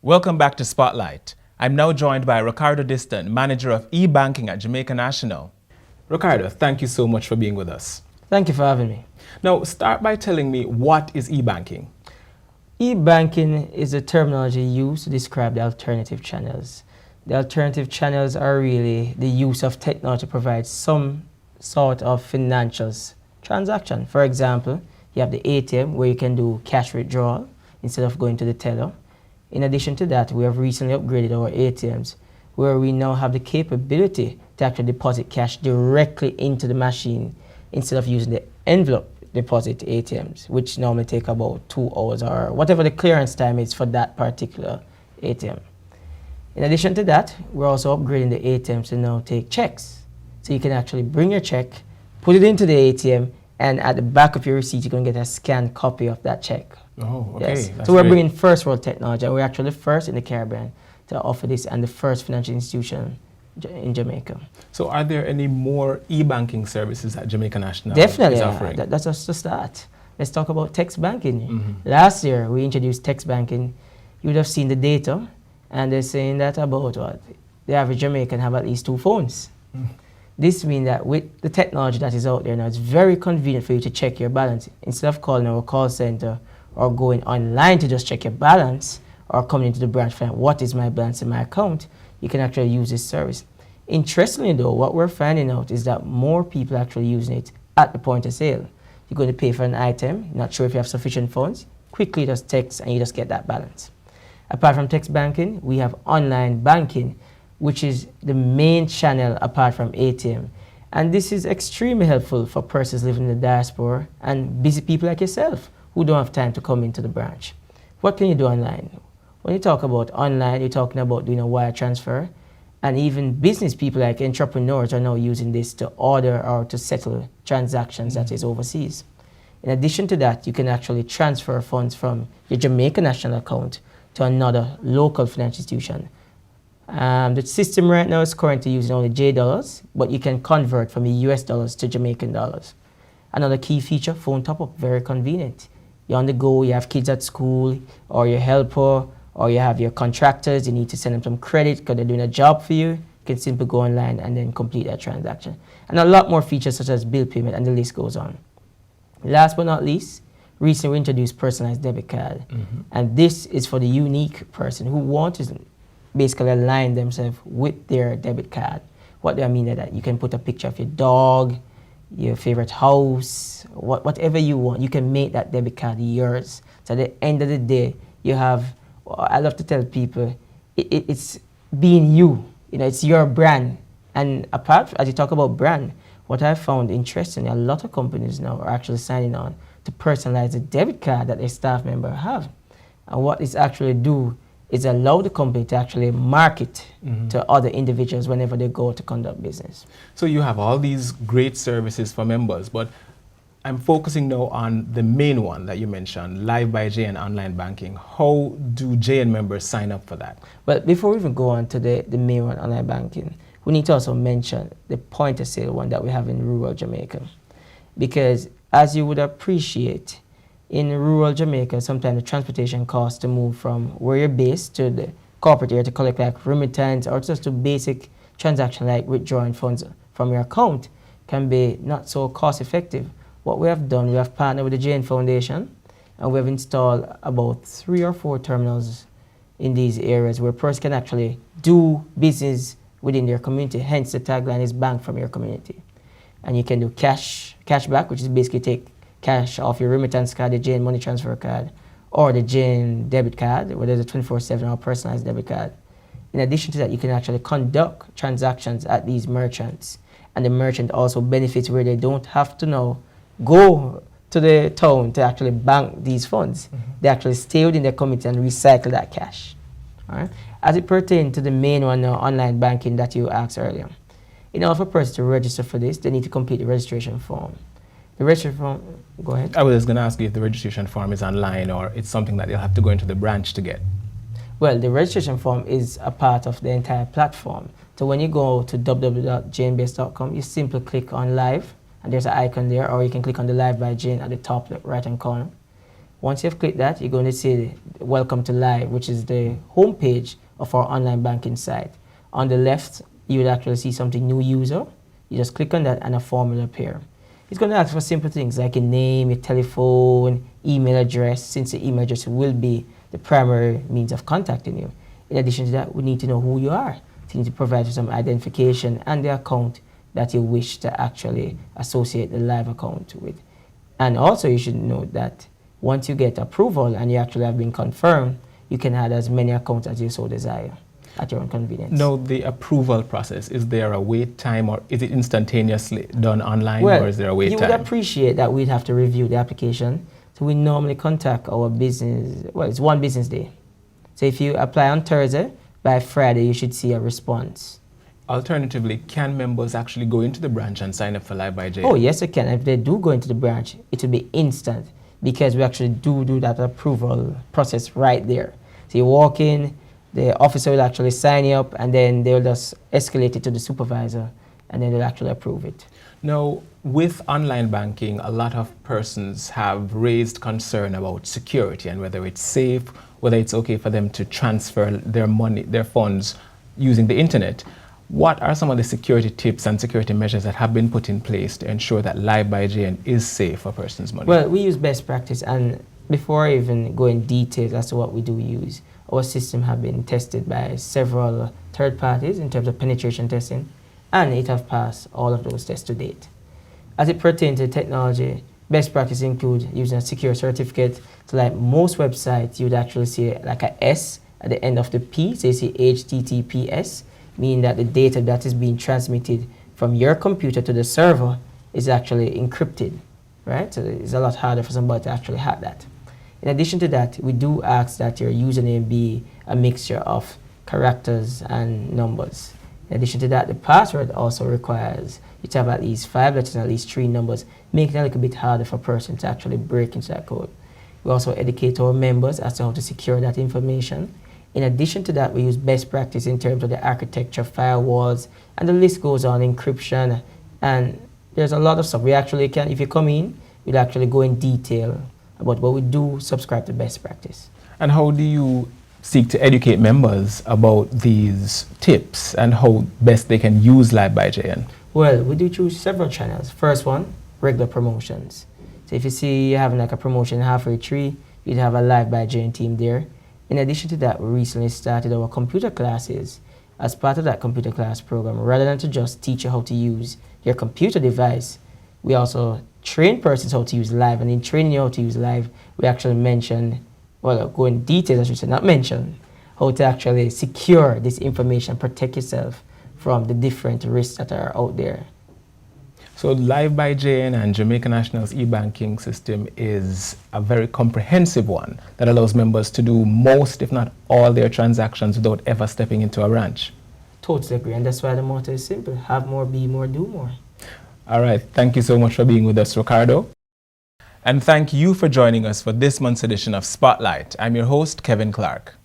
Welcome back to Spotlight. I'm now joined by Ricardo Diston, Manager of eBanking at Jamaica National. Ricardo, thank you so much for being with us. Thank you for having me. Now, start by telling me, what is eBanking? E-banking is a terminology used to describe the alternative channels. The alternative channels are really the use of technology to provide some sort of financial transaction. For example, you have the ATM where you can do cash withdrawal instead of going to the teller. In addition to that, we have recently upgraded our ATMs where we now have the capability to actually deposit cash directly into the machine instead of using the envelope deposit ATMs, which normally take about 2 hours or whatever the clearance time is for that particular ATM. In addition to that, we're also upgrading the ATMs to now take checks. So you can actually bring your check, put it into the ATM, and at the back of your receipt, you're going to get a scanned copy of that check. Oh, okay. Yes. That's So we're great. bringing first world technology, and we're actually the first in the Caribbean to offer this and the first financial institution in Jamaica. So are there any more e-banking services that Jamaica National Definitely, is offering? that's just the start. Let's talk about text banking. Last year, we introduced text banking. You would have seen the data, and they're saying that about what? The average Jamaican have at least 2 phones. This means that with the technology that is out there now, it's very convenient for you to check your balance. Instead of calling our call center or going online to just check your balance or coming into the branch to find out what is my balance in my account, you can actually use this service. Interestingly though, what we're finding out is that more people are actually using it at the point of sale. You're going to pay for an item, not sure if you have sufficient funds, quickly just text and you just get that balance. Apart from text banking, we have online banking, which is the main channel apart from ATM. And this is extremely helpful for persons living in the diaspora and busy people like yourself who don't have time to come into the branch. What can you do online? When you talk about online, you're talking about doing a wire transfer, and even business people like entrepreneurs are now using this to order or to settle transactions that is overseas. In addition to that, you can actually transfer funds from your Jamaica National account to another local financial institution. The system right now is currently using only J dollars, but you can convert from the US dollars to Jamaican dollars. Another key feature, phone top-up, very convenient. You're on the go, you have kids at school, or your helper, or you have your contractors, you need to send them some credit because they're doing a job for you. You can simply go online and then complete that transaction. And a lot more features such as bill payment, and the list goes on. Last but not least, recently we introduced personalized debit card. And this is for the unique person who wants to basically align themselves with their debit card. What do I mean by that? You can put a picture of your dog, your favorite house, whatever you want. You can make that debit card yours. So at the end of the day, you have, I love to tell people, it's being you. You know, it's your brand. And apart, as you talk about brand, what I found interesting, a lot of companies now are actually signing on to personalize the debit card that their staff member have. And what this actually do is allow the company to actually market to other individuals whenever they go to conduct business. So you have all these great services for members, but I'm focusing now on the main one that you mentioned, Live by JN online banking. How do JN members sign up for that? But before we even go on to the main one, online banking, we need to also mention the point of sale one that we have in rural Jamaica. Because as you would appreciate, in rural Jamaica, sometimes the transportation costs to move from where you're based to the corporate area to collect like remittance or just to basic transaction like withdrawing funds from your account can be not so cost effective. What we have done, we have partnered with the JN Foundation, and we have installed about 3 or 4 terminals in these areas where persons can actually do business within their community. Hence the tagline is bank from your community. And you can do cashback, which is basically take cash off your remittance card, the JN money transfer card, or the JN debit card, whether it's a 24/7 or personalized debit card. In addition to that, you can actually conduct transactions at these merchants. And the merchant also benefits where they don't have to now go to the town to actually bank these funds. They actually stay within their community and recycle that cash. All right? As it pertains to the main one, online banking that you asked earlier, in order for a person to register for this, they need to complete the registration form. The registration form, go ahead. I was going to ask you if the registration form is online or it's something that you'll have to go into the branch to get. Well, the registration form is a part of the entire platform. So when you go to www.jnbase.com, you simply click on live, and there's an icon there, or you can click on the Live by Jane at the top right-hand corner. Once you've clicked that, you're going to see Welcome to Live, which is the home page of our online banking site. On the left, you would actually see something new user. You just click on that and a form will appear. It's going to ask for simple things like your name, your telephone, email address, since the email address will be the primary means of contacting you. In addition to that, we need to know who you are. So you need to provide some identification and the account that you wish to actually associate the live account with. And also you should note that once you get approval and you actually have been confirmed, you can add as many accounts as you so desire at your own convenience. No, the approval process, is there a wait time or is it instantaneously done online, or is there a wait time? You would appreciate that we'd have to review the application. So we normally contact our business, well, it's 1 business day. So if you apply on Thursday, by Friday you should see a response. Alternatively, can members actually go into the branch and sign up for Live by JN? Oh, yes, they can. If they do go into the branch, it will be instant because we actually do that approval process right there. So you walk in, the officer will actually sign you up, and then they'll just escalate it to the supervisor, and then they'll actually approve it. Now, with online banking, a lot of persons have raised concern about security and whether it's safe, whether it's okay for them to transfer their money, their funds using the internet. What are some of the security tips and security measures that have been put in place to ensure that Live by JN is safe for persons' money? Well, we use best practice, and before I even go in details as to what we do use, our system have been tested by several third parties in terms of penetration testing, and it has passed all of those tests to date. As it pertains to technology, best practice include using a secure certificate. So like most websites, you would actually see like a S at the end of the P, so you see HTTPS, meaning that the data that is being transmitted from your computer to the server is actually encrypted, right? So it's a lot harder for somebody to actually hack that. In addition to that, we do ask that your username be a mixture of characters and numbers. In addition to that, the password also requires you to have at least 5 letters and at least 3 numbers, making it a little bit harder for a person to actually break into that code. We also educate our members as to how to secure that information. In addition to that, we use best practice in terms of the architecture, firewalls, and the list goes on, encryption, and there's a lot of stuff. We actually can, if you come in, we'll actually go in detail about what we do, subscribe to best practice. And how do you seek to educate members about these tips and how best they can use Live by JN? Well, we do choose several channels. First one, regular promotions. So if you see you're having like a promotion halfway through, you'd have a Live by JN team there. In addition to that, we recently started our computer classes. As part of that computer class program, rather than to just teach you how to use your computer device, we also train persons how to use Live. And in training you how to use Live, we actually mention, well, go in detail, I should say, not mention, how to actually secure this information, protect yourself from the different risks that are out there. So Live by JN and Jamaica National's eBanking system is a very comprehensive one that allows members to do most, if not all, their transactions without ever stepping into a branch. Totally agree, and that's why the motto is simple: have more, be more, do more. All right, thank you so much for being with us, Ricardo. And thank you for joining us for this month's edition of Spotlight. I'm your host, Kevin Clark.